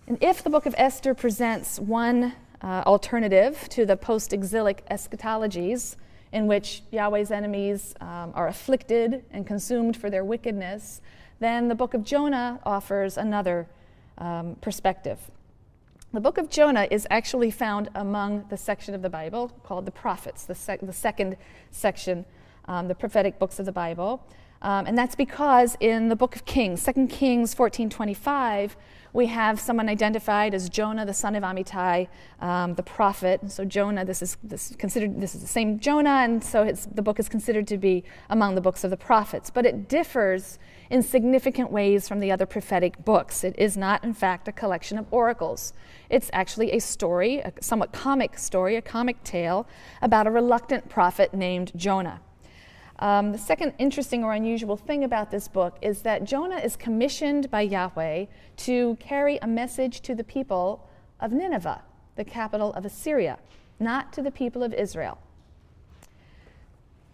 And if the book of Esther presents one alternative to the post-exilic eschatologies in which Yahweh's enemies are afflicted and consumed for their wickedness, then the book of Jonah offers another perspective. The book of Jonah is actually found among the section of the Bible called the prophets, the second section, the prophetic books of the Bible. And that's because in the book of Kings, 2 Kings 14:25, we have someone identified as Jonah, the son of Amittai, the prophet. And so Jonah, this is the same Jonah, and so the book is considered to be among the books of the prophets. But it differs in significant ways from the other prophetic books. It is not, in fact, a collection of oracles. It's actually a story, a somewhat comic story, a comic tale about a reluctant prophet named Jonah. The second interesting or unusual thing about this book is that Jonah is commissioned by Yahweh to carry a message to the people of Nineveh, the capital of Assyria, not to the people of Israel.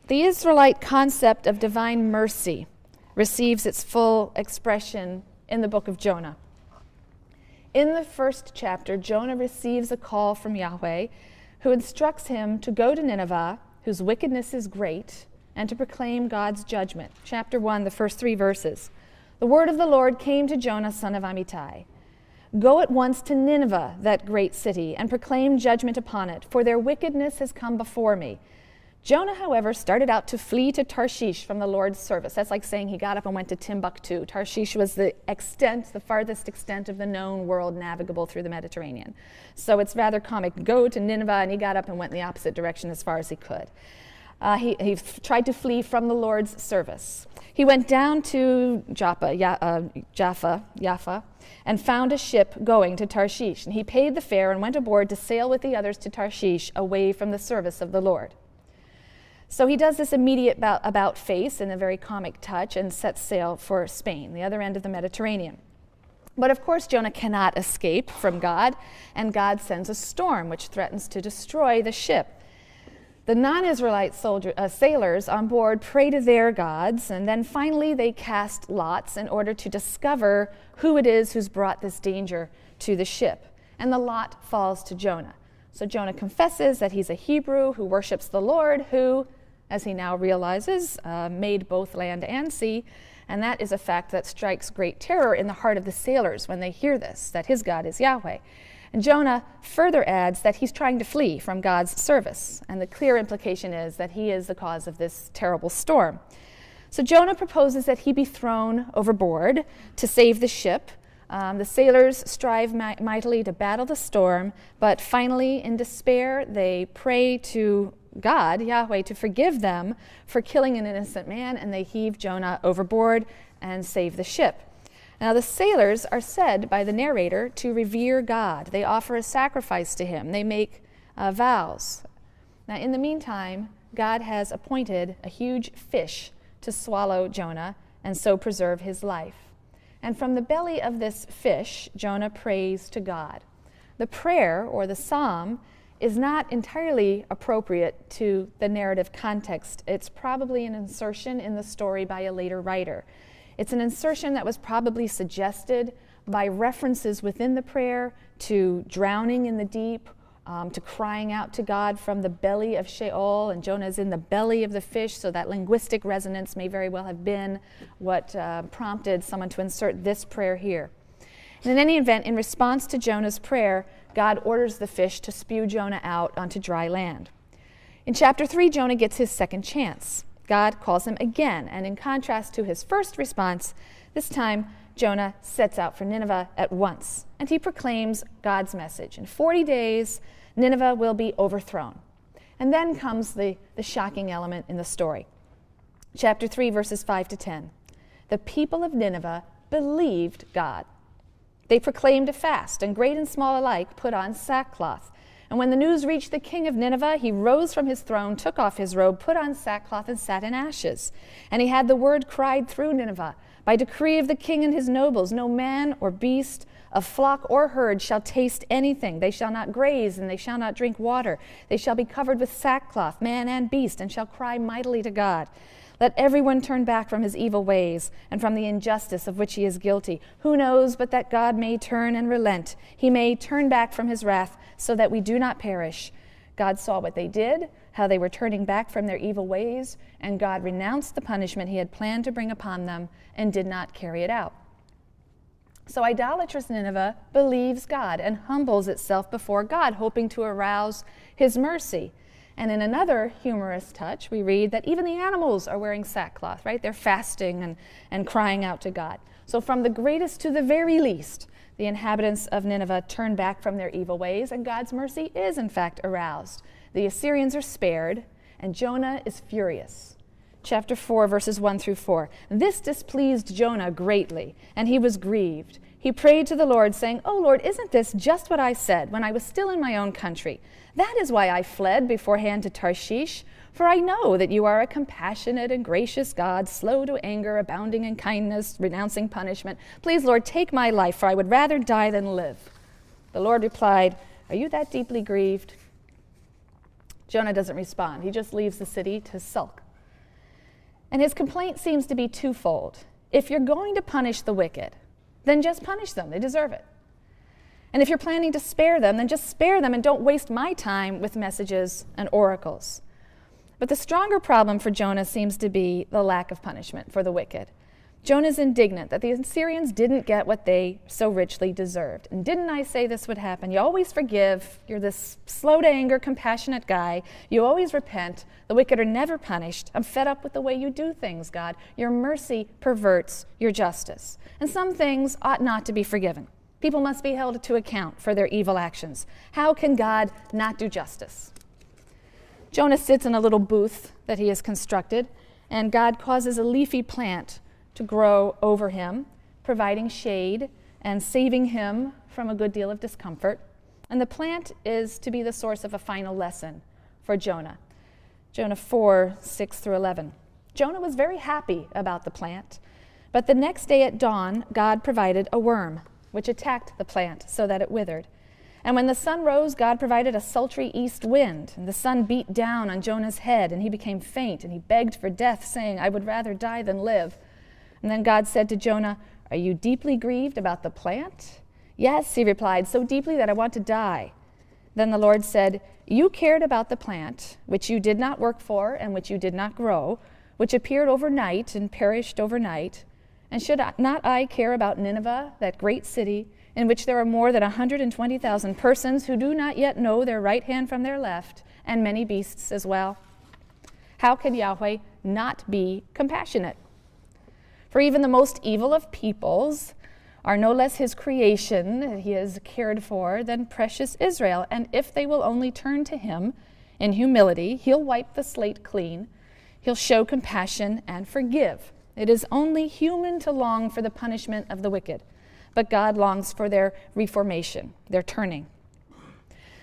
The Israelite concept of divine mercy receives its full expression in the book of Jonah. In the first chapter, Jonah receives a call from Yahweh, who instructs him to go to Nineveh, whose wickedness is great, and to proclaim God's judgment. Chapter 1, the first 3 verses. The word of the Lord came to Jonah, son of Amittai. Go at once to Nineveh, that great city, and proclaim judgment upon it, for their wickedness has come before me. Jonah, however, started out to flee to Tarshish from the Lord's service. That's like saying he got up and went to Timbuktu. Tarshish was the farthest extent of the known world navigable through the Mediterranean. So it's rather comic. Go to Nineveh, and he got up and went in the opposite direction as far as he could. He tried to flee from the Lord's service. He went down to Jaffa, and found a ship going to Tarshish. And he paid the fare and went aboard to sail with the others to Tarshish, away from the service of the Lord. So he does this immediate about face in a very comic touch and sets sail for Spain, the other end of the Mediterranean. But of course, Jonah cannot escape from God, and God sends a storm which threatens to destroy the ship. The non-Israelite sailors on board pray to their gods, and then finally they cast lots in order to discover who it is who's brought this danger to the ship. And the lot falls to Jonah. So Jonah confesses that he's a Hebrew who worships the Lord, who, as he now realizes, made both land and sea. And that is a fact that strikes great terror in the heart of the sailors when they hear this, that his God is Yahweh. And Jonah further adds that he's trying to flee from God's service. And the clear implication is that he is the cause of this terrible storm. So Jonah proposes that he be thrown overboard to save the ship. The sailors strive mightily to battle the storm, but finally, in despair, they pray to God, Yahweh, to forgive them for killing an innocent man, and they heave Jonah overboard and save the ship. Now, the sailors are said by the narrator to revere God. They offer a sacrifice to him. They make vows. Now, in the meantime, God has appointed a huge fish to swallow Jonah and so preserve his life. And from the belly of this fish, Jonah prays to God. The prayer, or the psalm, is not entirely appropriate to the narrative context. It's probably an insertion in the story by a later writer. It's an insertion that was probably suggested by references within the prayer to drowning in the deep, to crying out to God from the belly of Sheol, and Jonah is in the belly of the fish, so that linguistic resonance may very well have been what prompted someone to insert this prayer here. And in any event, in response to Jonah's prayer, God orders the fish to spew Jonah out onto dry land. In chapter 3, Jonah gets his second chance. God calls him again, and in contrast to his first response, this time Jonah sets out for Nineveh at once, and he proclaims God's message. In 40 days, Nineveh will be overthrown. And then comes the shocking element in the story. Chapter 3, verses 5 to 10. The people of Nineveh believed God. They proclaimed a fast, and great and small alike put on sackcloth. And when the news reached the king of Nineveh, he rose from his throne, took off his robe, put on sackcloth, and sat in ashes. And he had the word cried through Nineveh, by decree of the king and his nobles, no man or beast of flock or herd shall taste anything. They shall not graze, and they shall not drink water. They shall be covered with sackcloth, man and beast, and shall cry mightily to God. Let everyone turn back from his evil ways and from the injustice of which he is guilty. Who knows but that God may turn and relent? He may turn back from his wrath so that we do not perish. God saw what they did, how they were turning back from their evil ways, and God renounced the punishment he had planned to bring upon them and did not carry it out. So idolatrous Nineveh believes God and humbles itself before God, hoping to arouse his mercy. And in another humorous touch, we read that even the animals are wearing sackcloth, right? They're fasting and crying out to God. So from the greatest to the very least, the inhabitants of Nineveh turn back from their evil ways, and God's mercy is, in fact, aroused. The Assyrians are spared, and Jonah is furious. Chapter 4, verses 1 through 4. This displeased Jonah greatly, and he was grieved. He prayed to the Lord, saying, "O Lord, isn't this just what I said when I was still in my own country? That is why I fled beforehand to Tarshish, for I know that you are a compassionate and gracious God, slow to anger, abounding in kindness, renouncing punishment. Please, Lord, take my life, for I would rather die than live." The Lord replied, "Are you that deeply grieved?" Jonah doesn't respond. He just leaves the city to sulk. And his complaint seems to be twofold. If you're going to punish the wicked, then just punish them. They deserve it. And if you're planning to spare them, then just spare them and don't waste my time with messages and oracles. But the stronger problem for Jonah seems to be the lack of punishment for the wicked. Jonah's indignant that the Assyrians didn't get what they so richly deserved. And didn't I say this would happen? You always forgive. You're this slow to anger, compassionate guy. You always repent. The wicked are never punished. I'm fed up with the way you do things, God. Your mercy perverts your justice. And some things ought not to be forgiven. People must be held to account for their evil actions. How can God not do justice? Jonah sits in a little booth that he has constructed, and God causes a leafy plant to grow over him, providing shade and saving him from a good deal of discomfort. And the plant is to be the source of a final lesson for Jonah. Jonah 4, 6 through 11. Jonah was very happy about the plant, but the next day at dawn, God provided a worm, which attacked the plant so that it withered. And when the sun rose, God provided a sultry east wind, and the sun beat down on Jonah's head, and he became faint, and he begged for death, saying, "I would rather die than live." And then God said to Jonah, "Are you deeply grieved about the plant?" "Yes," he replied, "so deeply that I want to die." Then the Lord said, "You cared about the plant, which you did not work for and which you did not grow, which appeared overnight and perished overnight. And should not I care about Nineveh, that great city, in which there are more than 120,000 persons who do not yet know their right hand from their left, and many beasts as well?" How can Yahweh not be compassionate? For even the most evil of peoples are no less his creation he has cared for than precious Israel. And if they will only turn to him in humility, he'll wipe the slate clean. He'll show compassion and forgive. It is only human to long for the punishment of the wicked, but God longs for their reformation, their turning.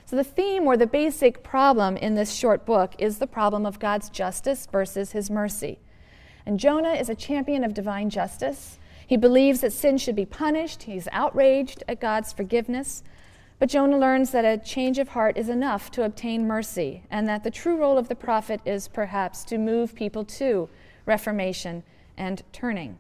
So the theme or the basic problem in this short book is the problem of God's justice versus his mercy. And Jonah is a champion of divine justice. He believes that sin should be punished. He's outraged at God's forgiveness. But Jonah learns that a change of heart is enough to obtain mercy, and that the true role of the prophet is perhaps to move people to reformation and turning.